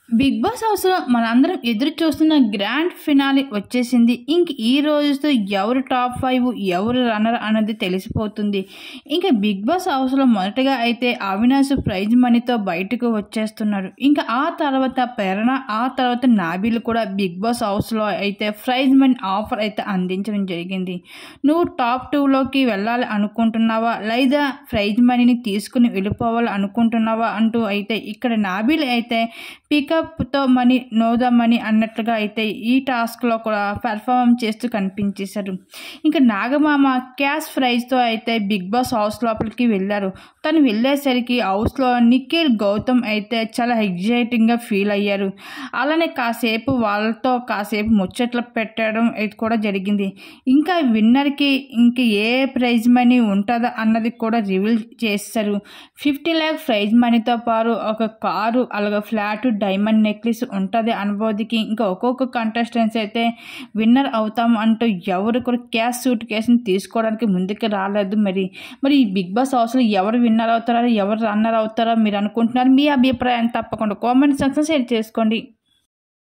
Big boss హౌస్‌లో మనందరం ఎదురు చూస్తున్న గ్రాండ్ ఫినాలే వచ్చేసింది. ఇంక ఈ రోజుతో ఎవరు టాప్ 5 ఎవరు రన్నర్ అన్నది తెలిసిపోతుంది. ఇంక బిగ్ బాస్ హౌస్‌లో మొదటగా అయితే అవినాష్ ప్రైజ్ మనీతో బయటకు వచ్చేస్తున్నారు. ఇంకా ఆ తర్వాత ప్రేరణ, ఆ తర్వాత నాబిల్ కూడా బిగ్ బాస్ హౌస్‌లో అయితే ప్రైజ్ మనీ ఆఫర్ అయితే అందించడం జరిగింది. నువ్వు టాప్ 2లోకి వెళ్ళాలి అనుకుంటున్నావా? లేదా ప్రైజ్ మనీని తీసుకుని వెళ్ళిపోవాలి అనుకుంటున్నావా? అంటూ అయితే ఇక్కడ నాబిల్ అయితే పికప్‌తో మనీ, నో ద మనీ అన్నట్లుగా అయితే ఈ టాస్క్‌లో కూడా పెర్ఫార్మ్ చేస్తూ కనిపించేశారు. ఇంకా నాగమామ క్యాష్ ప్రైజ్‌తో అయితే బిగ్ బాస్ హౌస్ లోపలికి వెళ్ళారు. తను వెళ్ళేసరికి హౌస్‌లో నిఖిల్, గౌతమ్ అయితే చాలా ఎగ్జైటింగ్‌గా ఫీల్ అయ్యారు. అలానే కాసేపు వాళ్ళతో కాసేపు ముచ్చట్లు పెట్టడం ఇది కూడా జరిగింది. ఇంకా విన్నర్‌కి ఇంక ఏ ప్రైజ్ మనీ ఉంటదా అన్నది కూడా రివీల్ చేసేశారు. 50 లాక్ ప్రైజ్ మనీతో పాటు ఒక కారు, అలాగే ఫ్లాట్, డైమండ్ నెక్లెస్ ఉంటుంది అనుభూతికి. ఇంకా ఒక్కొక్క కంటెస్టెంట్స్ అయితే విన్నర్ అవుతాం అంటూ ఎవరు కూడా క్యాష్ సూట్ కేసుని తీసుకోవడానికి ముందుకు రాలేదు. మరి ఈ బిగ్ బాస్ హౌస్లో ఎవరు విన్నర్ అవుతారో, ఎవరు రన్నర్ అవుతారో మీరు అనుకుంటున్నారు? మీ అభిప్రాయం తప్పకుండా కామెంట్ సెక్షన్ షేర్ చేసుకోండి.